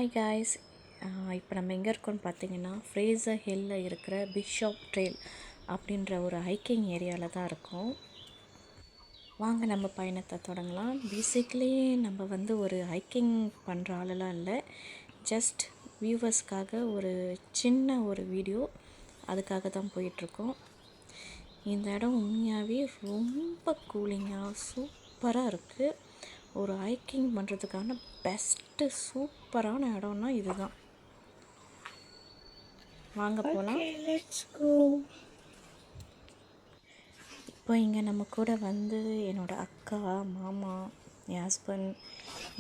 Hi guys, இப்போ நம்ம எங்கே இருக்கோம்னு பார்த்தீங்கன்னா ஃப்ரேசர் ஹில்லில் இருக்கிற பிஷப் ட்ரெயில் அப்படின்ற ஒரு ஹைக்கிங் ஏரியாவில் தான் இருக்கோம். வாங்க நம்ம பயணத்தை தொடங்கலாம். பேசிக்கலி நம்ம ஒரு ஹைக்கிங் பண்ணுற ஆளெல்லாம் இல்லை, ஜஸ்ட் வியூவர்ஸ்க்காக ஒரு சின்ன ஒரு வீடியோ, அதுக்காக தான் போயிட்டுருக்கோம். இந்த இடம் உண்மையாகவே ரொம்ப கூலிங்காக சூப்பராக இருக்குது. ஒரு ஹைக்கிங் பண்ணுறதுக்கான பெஸ்ட்டு சூப்பரான இடம்னா இதுதான். வாங்க போகலாம். இப்போ இங்கே நம்ம கூட என்னோடய அக்கா, மாமா, என் ஹஸ்பண்ட்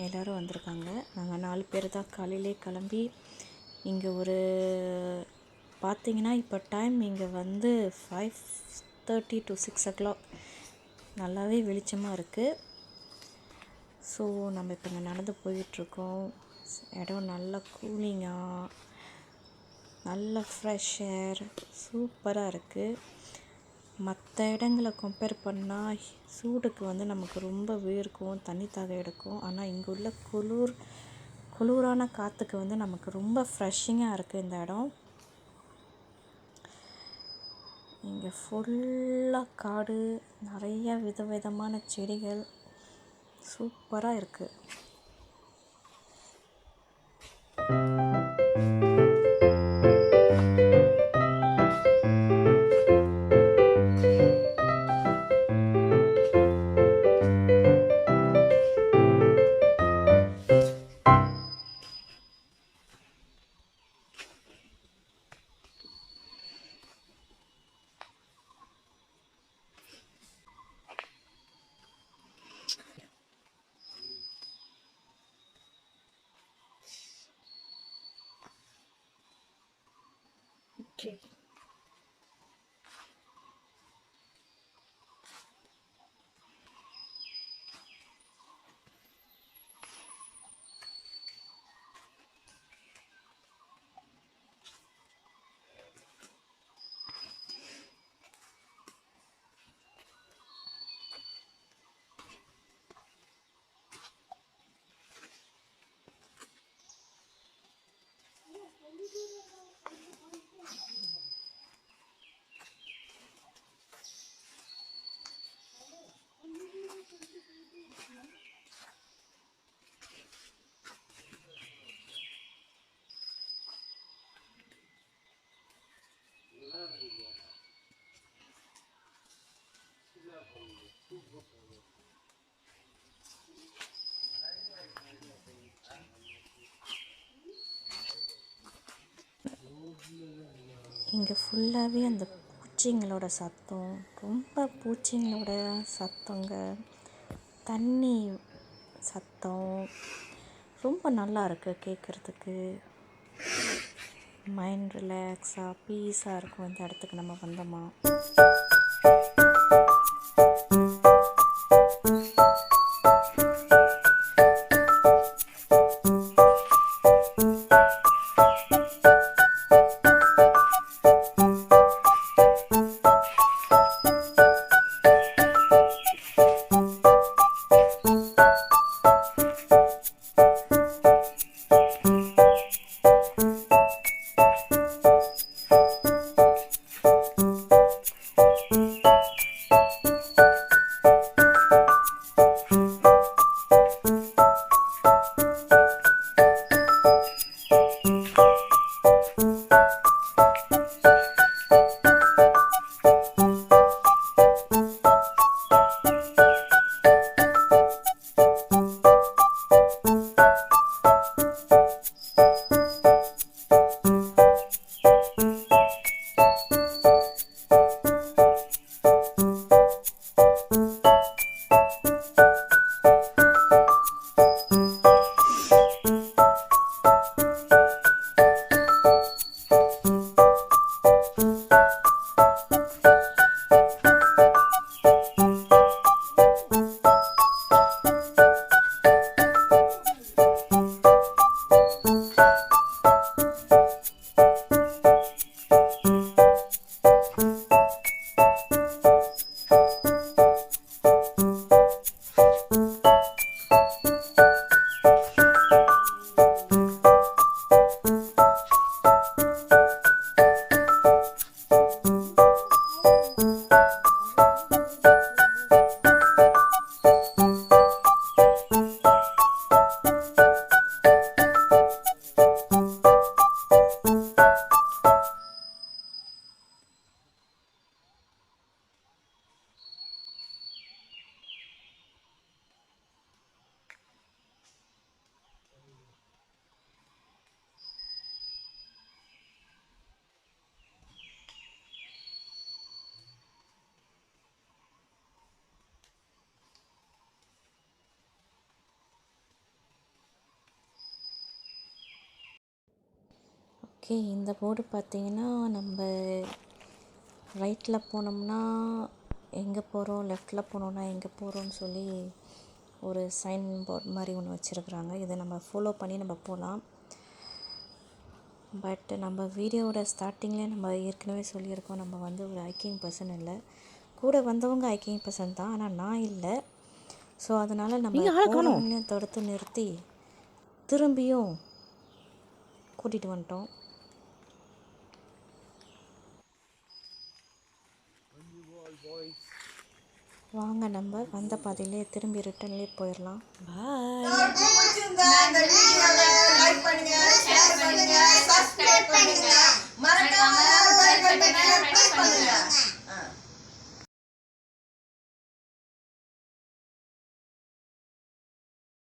எல்லோரும் வந்திருக்காங்க. நாங்கள் 4 பேர் தான் காலையிலே கிளம்பி இங்கே பார்த்திங்கன்னா இப்போ டைம் இங்கே 5:30 to 6 o'clock, நல்லாவே வெளிச்சமாக இருக்குது. ஸோ நம்ம இப்போ இங்கே நடந்து போயிட்டுருக்கோம். இடம் நல்லா கூலிங்காக, நல்ல ஃப்ரெஷ் ஏர் சூப்பராக இருக்குது. மற்ற இடங்களை கம்பேர் பண்ணால் சூடுக்கு நமக்கு ரொம்ப வேர்க்கும், தண்ணி தாக எடுக்கும். ஆனால் இங்கே உள்ள குளிரான காற்றுக்கு நமக்கு ரொம்ப ஃப்ரெஷ்ஷிங்காக இருக்குது இந்த இடம். இங்கே ஃபுல்லாக காடு, நிறைய விதவிதமான செடிகள் சூப்பராக இருக்குது. Okay. இங்கே ஃபுல்லாகவே அந்த பூச்சிங்களோட சத்தம், ரொம்ப பூச்சிங்களோட சத்தங்க, தண்ணி சத்தம் ரொம்ப நல்லா இருக்குது கேட்குறதுக்கு. மைண்ட் ரிலாக்ஸாக பீஸாக இருக்கும் இந்த இடத்துக்கு நம்ம வந்தோமா. ஓகே, இந்த போர்டு பார்த்தீங்கன்னா நம்ம ரைட்டில் போனோம்னா எங்கே போகிறோம், லெஃப்டில் போனோம்னா எங்கே போகிறோம்னு சொல்லி ஒரு சைன் போர்ட் மாதிரி ஒன்று வச்சுருக்குறாங்க. இதை நம்ம ஃபாலோ பண்ணி நம்ம போகலாம். பட் நம்ம வீடியோவோட ஸ்டார்டிங்லேயே நம்ம ஏற்கனவே சொல்லியிருக்கோம், நம்ம வந்து ஒரு ஹைக்கிங் பர்சன் இல்லை. கூட வந்தவங்க ஹைக்கிங் பர்சன் தான், ஆனால் நான் இல்லை. ஸோ அதனால் நம்ம போகிறவங்களையும் தடுத்து நிறுத்தி திரும்பியும் கூட்டிகிட்டு வந்துட்டோம். வாங்க நம்ம வந்த பாதையிலே திரும்பி ரிட்டர்ன்லேயே போயிடலாம். பாய்.